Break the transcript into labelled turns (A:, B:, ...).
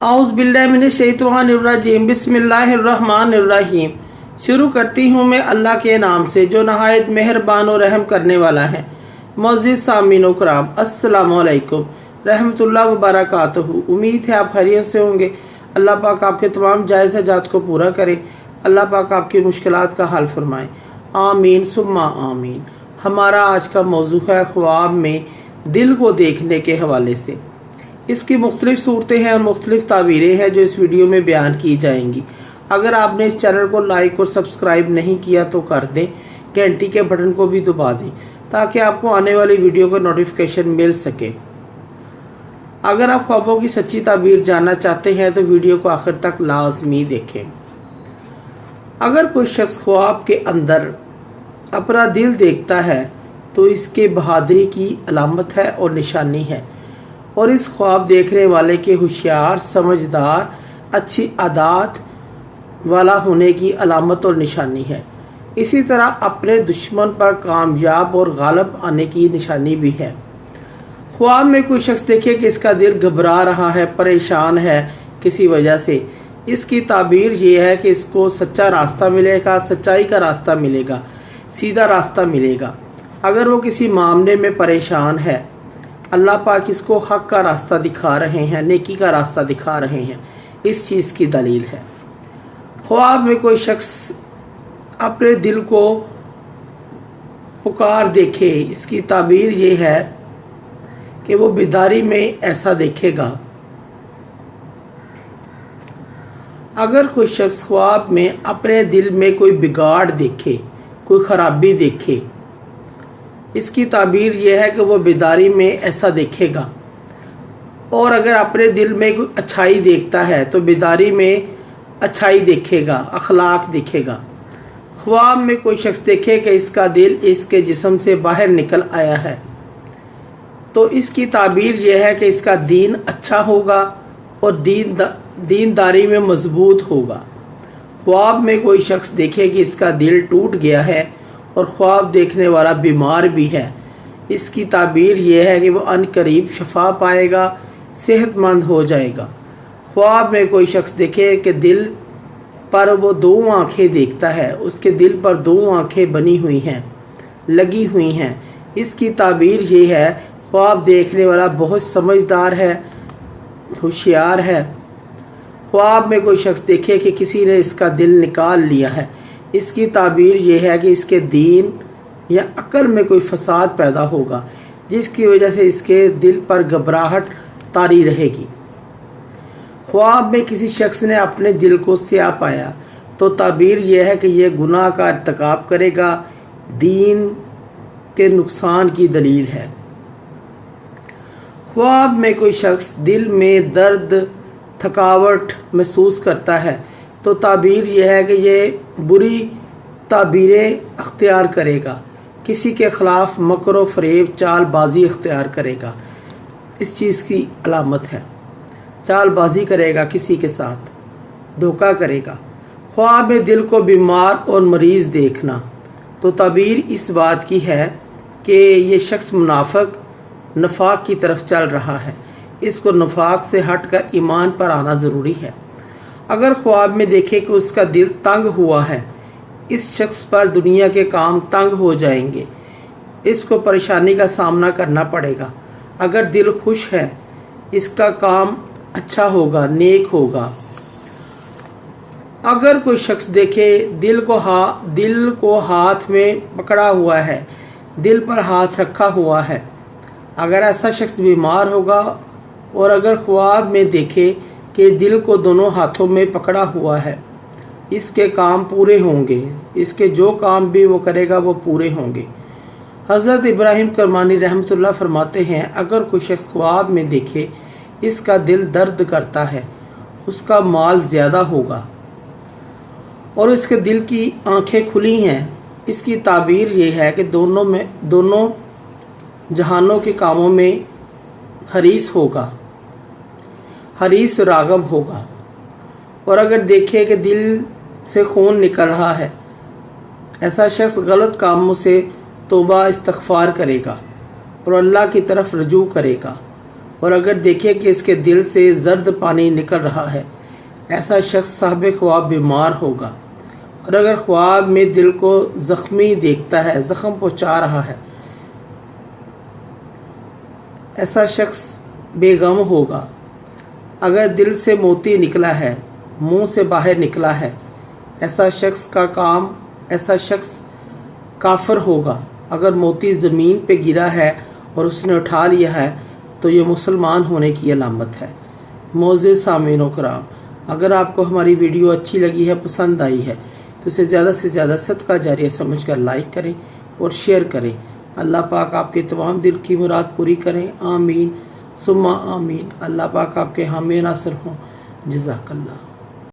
A: औज़ुबिल्लाहिमिनश्शैतानिर्रजीम बिस्मिल्लाहिर्रहमानिर्रहीम। शुरू करती हूँ मैं अल्लाह के नाम से जो नहायत मेहरबान और रहम करने वाला है। मोअज़्ज़िज़ सामीन व कराम, अस्सलामु अलैकुम रहमतुल्लाह व बरकातहू। उम्मीद है आप खैरियत से होंगे। अल्लाह पाक आपके तमाम जायज़ हजात को पूरा करे। अल्लाह पाक आपकी मुश्किलात का हल फरमाए। आमीन सुम्मा आमीन। हमारा आज का मौजू है ख्वाब में दिल को देखने के हवाले से। इसकी मुख्तलिफ सूरतें हैं और मुख्तलिफ ताबीरें हैं जो इस वीडियो में बयान की जाएंगी। अगर आपने इस चैनल को लाइक और सब्सक्राइब नहीं किया तो कर दें, घंटी के बटन को भी दबा दें ताकि आपको आने वाली वीडियो का नोटिफिकेशन मिल सके। अगर आप ख्वाबों की सच्ची ताबीर जानना चाहते हैं तो वीडियो को आखिर तक लाजमी देखें। अगर कोई शख्स ख्वाब के अंदर अपना दिल देखता है तो इसके बहादुरी की अलामत है और निशानी है, और इस ख्वाब देखने वाले के होशियार, समझदार, अच्छी आदत वाला होने की अलामत और निशानी है। इसी तरह अपने दुश्मन पर कामयाब और गालिब आने की निशानी भी है। ख्वाब में कोई शख्स देखे कि इसका दिल घबरा रहा है, परेशान है किसी वजह से, इसकी ताबीर ये है कि इसको सच्चा रास्ता मिलेगा, सच्चाई का रास्ता मिलेगा, सीधा रास्ता मिलेगा। अगर वो किसी मामले में परेशान है, अल्लाह पाक इसको हक का रास्ता दिखा रहे हैं, नेकी का रास्ता दिखा रहे हैं, इस चीज़ की दलील है। ख्वाब में कोई शख्स अपने दिल को पुकार देखे, इसकी ताबीर ये है कि वो बेदारी में ऐसा देखेगा। अगर कोई शख्स ख्वाब में अपने दिल में कोई बिगाड़ देखे, कोई ख़राबी देखे, इसकी ताबीर यह है कि वो बेदारी में ऐसा देखेगा। और अगर अपने दिल में कोई अच्छाई देखता है तो बेदारी में अच्छाई देखेगा, अखलाक देखेगा। ख्वाब में कोई शख्स देखे कि इसका दिल इसके जिस्म से बाहर निकल आया है तो इसकी ताबीर यह है कि इसका दीन अच्छा होगा और दीनदारी में मजबूत होगा। ख्वाब में कोई शख्स देखे कि इसका दिल टूट गया है और ख्वाब देखने वाला बीमार भी है, इसकी ताबीर यह है कि वो अनकरीब शफा पाएगा, सेहतमंद हो जाएगा। ख्वाब में कोई शख्स देखे कि दिल पर वो दो आँखें देखता है, उसके दिल पर दो आँखें बनी हुई हैं, लगी हुई हैं, इसकी ताबीर ये है ख्वाब देखने वाला बहुत समझदार है, होशियार है। ख्वाब में कोई शख्स देखे कि किसी ने इसका दिल निकाल लिया है, इसकी ताबीर यह है कि इसके दीन या अक्ल में कोई फसाद पैदा होगा जिसकी वजह से इसके दिल पर घबराहट तारी रहेगी। ख्वाब में किसी शख्स ने अपने दिल को स्याह पाया तो ताबीर यह है कि यह गुनाह का इर्तिकाब करेगा, दीन के नुकसान की दलील है। ख्वाब में कोई शख्स दिल में दर्द, थकावट महसूस करता है तो ताबीर यह है कि ये बुरी ताबीरें अख्तियार करेगा, किसी के ख़िलाफ़ मकर व फ़रेब, चालबाजी अख्तियार करेगा, इस चीज़ की अलामत है। चालबाजी करेगा, किसी के साथ धोखा करेगा। ख्वाब में दिल को बीमार और मरीज़ देखना तो ताबीर इस बात की है कि ये शख्स मुनाफिक, नफाक की तरफ चल रहा है, इसको नफाक से हटकर ईमान पर आना ज़रूरी है। अगर ख्वाब में देखे कि उसका दिल तंग हुआ है, इस शख्स पर दुनिया के काम तंग हो जाएंगे, इसको परेशानी का सामना करना पड़ेगा। अगर दिल खुश है, इसका काम अच्छा होगा, नेक होगा। अगर कोई शख्स देखे दिल को हाथ में पकड़ा हुआ है, दिल पर हाथ रखा हुआ है, अगर ऐसा शख्स बीमार होगा। और अगर ख्वाब में देखे कि दिल को दोनों हाथों में पकड़ा हुआ है, इसके काम पूरे होंगे, इसके जो काम भी वो करेगा वो पूरे होंगे। हज़रत इब्राहिम करमानी रहमतुल्लाह फरमाते हैं, अगर कोई शख्स ख्वाब में देखे इसका दिल दर्द करता है, उसका माल ज़्यादा होगा और इसके दिल की आंखें खुली हैं, इसकी ताबीर ये है कि दोनों जहानों के कामों में हरीस होगा, हरीस राग़ब होगा। और अगर देखे कि दिल से खून निकल रहा है, ऐसा शख्स गलत कामों से तौबा इस्तग़फ़ार करेगा और अल्लाह की तरफ रजू करेगा اور اگر دیکھے کہ اس کے دل سے زرد پانی نکل رہا ہے، ایسا شخص صاحب خواب بیمار ہوگا۔ اور اگر خواب میں دل کو زخمی دیکھتا ہے، زخم پہنچا رہا ہے، ایسا شخص بے غم ہوگا۔ اگر دل سے موتی نکلا ہے، منہ سے باہر نکلا ہے، ایسا شخص کافر ہوگا۔ اگر موتی زمین پہ گرا ہے اور اس نے اٹھا لیا ہے تو یہ مسلمان ہونے کی علامت ہے۔ معزز سامعین و کرام، اگر آپ کو ہماری ویڈیو اچھی لگی ہے، پسند آئی ہے، تو اسے زیادہ سے زیادہ صدقہ جاریہ سمجھ کر لائک کریں اور شیئر کریں۔ اللہ پاک آپ کے تمام دل کی مراد پوری کریں، آمین ثم آمین۔ اللہ پاک آپ کے حامی ناصر ہوں۔ جزاک اللہ۔